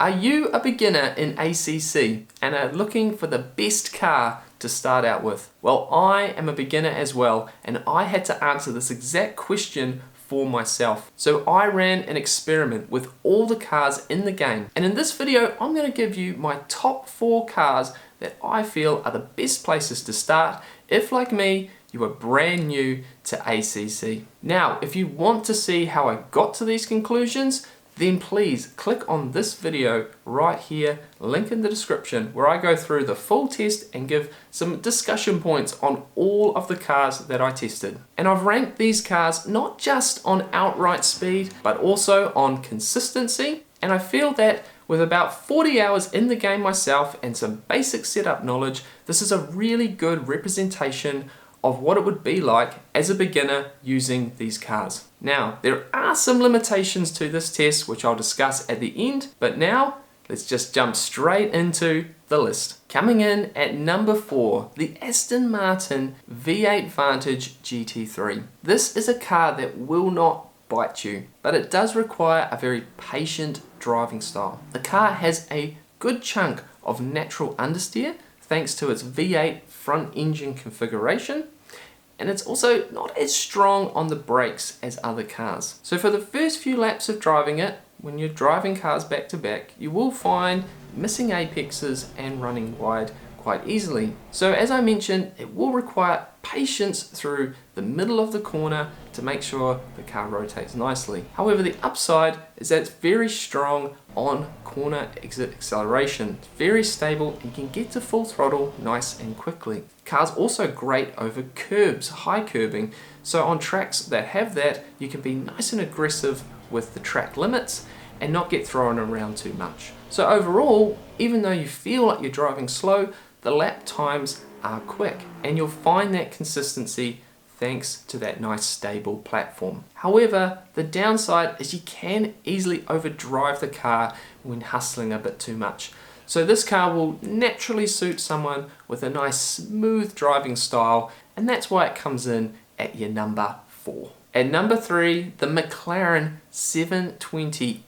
Are you a beginner in ACC and are looking for the best car to start out with? Well, I am a beginner as well, and I had to answer this exact question for myself. So I ran an experiment with all the cars in the game, and in this video I'm going to give you my top 4 cars that I feel are the best places to start if, like me, you are brand new to ACC. Now, if you want to see how I got to these conclusions, then please click on this video right here, link in the description, where I go through the full test and give some discussion points on all of the cars that I tested. And I've ranked these cars not just on outright speed, but also on consistency. And I feel that with about 40 hours in the game myself and some basic setup knowledge, this is a really good representation of what it would be like as a beginner using these cars. Now, there are some limitations to this test which I'll discuss at the end, but now let's just jump straight into the list. Coming in at number 4, the Aston Martin V8 Vantage GT3. This is a car that will not bite you, but it does require a very patient driving style. The car has a good chunk of natural understeer thanks to its V8 front engine configuration, and it's also not as strong on the brakes as other cars. So for the first few laps of driving it, when you're driving cars back to back, you will find missing apexes and running wide quite easily. So as I mentioned, it will require patience through the middle of the corner to make sure the car rotates nicely. However, the upside is that it's very strong on corner exit acceleration. It's very stable and you can get to full throttle nice and quickly. The car's also great over curbs, high curbing. So on tracks that have that, you can be nice and aggressive with the track limits and not get thrown around too much. So overall, even though you feel like you're driving slow, the lap times are quick, and you'll find that consistency thanks to that nice stable platform. However, the downside is you can easily overdrive the car when hustling a bit too much. So this car will naturally suit someone with a nice smooth driving style, and that's why it comes in at your number 4. At number 3, the McLaren 720S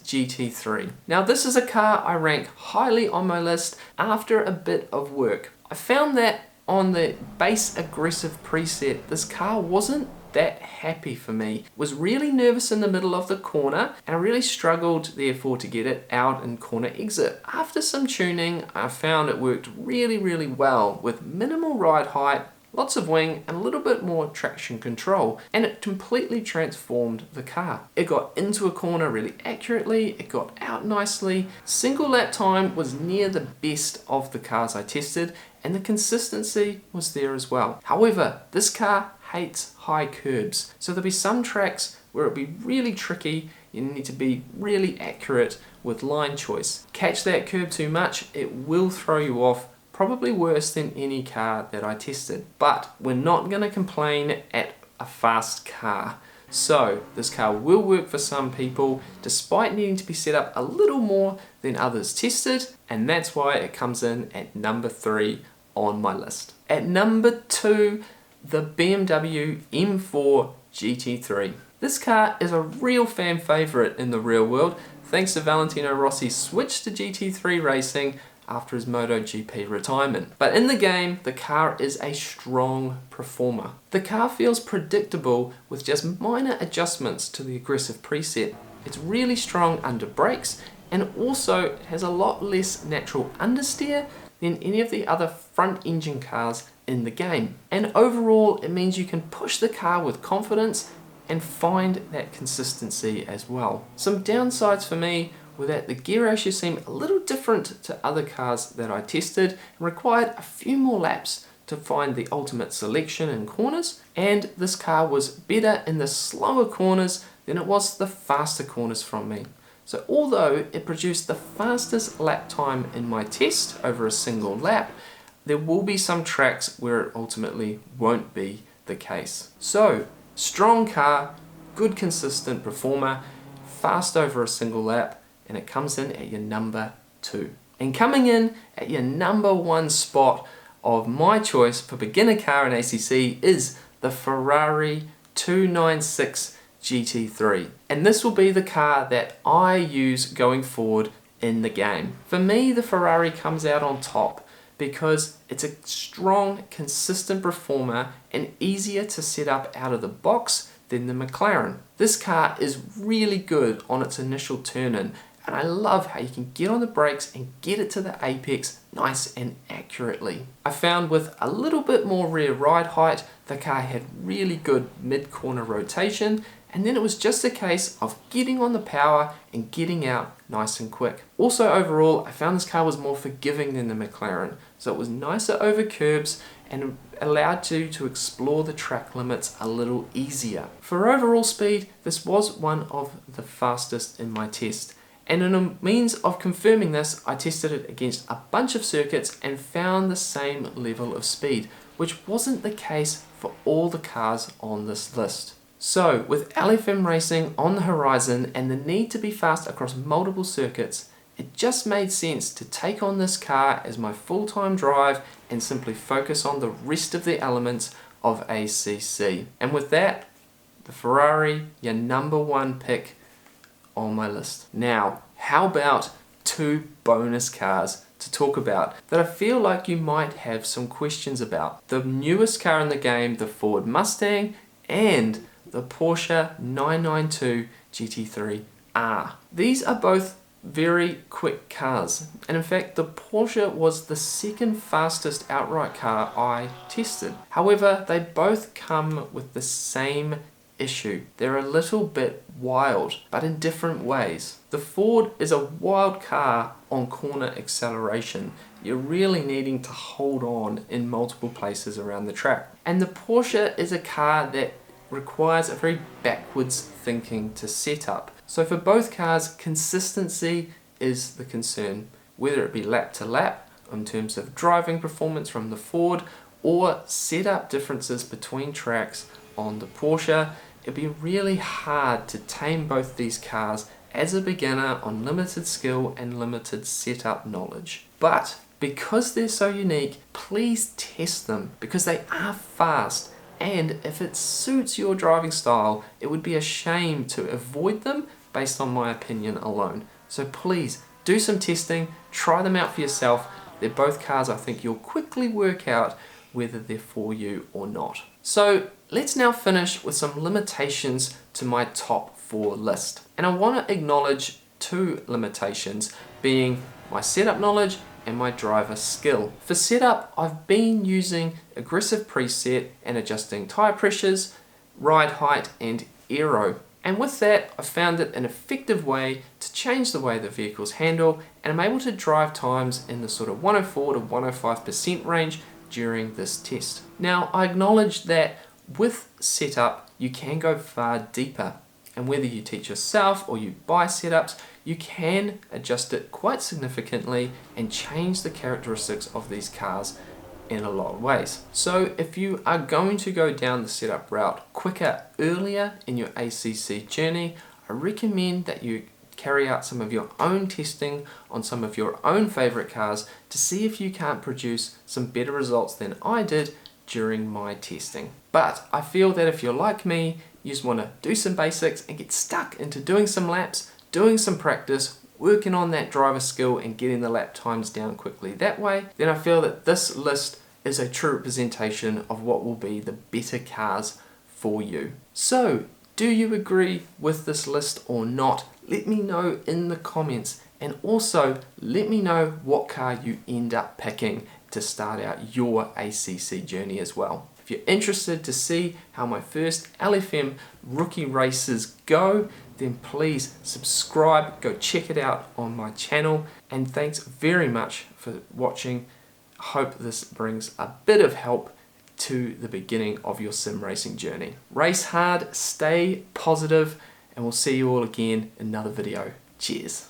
GT3. Now this is a car I rank highly on my list after a bit of work. I found that on the base aggressive preset, this car wasn't that happy for me. Was really nervous in the middle of the corner, and I really struggled therefore to get it out in corner exit. After some tuning, I found it worked really well with minimal ride height, lots of wing, and a little bit more traction control, and it completely transformed the car. It got into a corner really accurately, it got out nicely, single lap time was near the best of the cars I tested, and the consistency was there as well. However, this car hates high curbs, so there'll be some tracks where it'll be really tricky. You need to be really accurate with line choice. Catch that curb too much, it will throw you off, probably worse than any car that I tested. But we're not going to complain at a fast car. So this car will work for some people despite needing to be set up a little more than others tested, and that's why it comes in at number 3 on my list. At number 2, the BMW M4 GT3. This car is a real fan favorite in the real world thanks to Valentino Rossi's switch to GT3 racing after his MotoGP retirement. But in the game, the car is a strong performer. The car feels predictable with just minor adjustments to the aggressive preset. It's really strong under brakes, and also has a lot less natural understeer than any of the other front engine cars in the game. And overall, it means you can push the car with confidence and find that consistency as well. Some downsides for me were that the gear ratio seemed a little different to other cars that I tested and required a few more laps to find the ultimate selection in corners, and this car was better in the slower corners than it was the faster corners from me. So although it produced the fastest lap time in my test over a single lap, there will be some tracks where it ultimately won't be the case. So strong car, good consistent performer, fast over a single lap, and it comes in at your number 2. And coming in at your number 1 spot of my choice for beginner car in ACC is the Ferrari 296 GT3. And this will be the car that I use going forward in the game. For me, the Ferrari comes out on top because it's a strong, consistent performer and easier to set up out of the box than the McLaren. This car is really good on its initial turn-in, and I love how you can get on the brakes and get it to the apex nice and accurately. I found with a little bit more rear ride height, the car had really good mid-corner rotation, and then it was just a case of getting on the power and getting out nice and quick. Also overall, I found this car was more forgiving than the McLaren, so it was nicer over curbs and allowed you to explore the track limits a little easier. For overall speed, this was one of the fastest in my test. And in a means of confirming this, I tested it against a bunch of circuits and found the same level of speed, which wasn't the case for all the cars on this list. So, with LFM racing on the horizon and the need to be fast across multiple circuits, it just made sense to take on this car as my full-time drive and simply focus on the rest of the elements of ACC. And with that, the Ferrari, your number one pick on my list. Now, how about two bonus cars to talk about that I feel like you might have some questions about? The newest car in the game, the Ford Mustang, and the Porsche 992 GT3R. These are both very quick cars, and in fact the Porsche was the second fastest outright car I tested. However, they both come with the same issue. They're a little bit wild, but in different ways. The Ford is a wild car on corner acceleration. You're really needing to hold on in multiple places around the track. And the Porsche is a car that requires a very backwards thinking to set up. So for both cars, consistency is the concern, whether it be lap to lap in terms of driving performance from the Ford or setup differences between tracks on the Porsche. It'd be really hard to tame both these cars as a beginner on limited skill and limited setup knowledge. But because they're so unique, please test them because they are fast. And if it suits your driving style, it would be a shame to avoid them based on my opinion alone. So please do some testing, try them out for yourself. They're both cars I think you'll quickly work out whether they're for you or not. So let's now finish with some limitations to my top 4 list. And I want to acknowledge 2 limitations, being my setup knowledge and my driver skill. For setup, I've been using aggressive preset and adjusting tire pressures, ride height and aero. And with that, I found it an effective way to change the way the vehicles handle, and I'm able to drive times in the sort of 104 to 105% range during this test. Now, I acknowledge that with setup, you can go far deeper. And whether you teach yourself or you buy setups, you can adjust it quite significantly and change the characteristics of these cars in a lot of ways. So if you are going to go down the setup route quicker, earlier in your ACC journey, I recommend that you carry out some of your own testing on some of your own favorite cars to see if you can't produce some better results than I did during my testing. But I feel that if you're like me, you just want to do some basics and get stuck into doing some laps, doing some practice, working on that driver skill and getting the lap times down quickly that way, then I feel that this list is a true representation of what will be the better cars for you. So, do you agree with this list or not? Let me know in the comments, and also let me know what car you end up picking to start out your ACC journey as well. If you're interested to see how my first LFM rookie races go, then please subscribe, go check it out on my channel, and thanks very much for watching. I hope this brings a bit of help to the beginning of your sim racing journey. Race hard, stay positive, and we'll see you all again in another video. Cheers.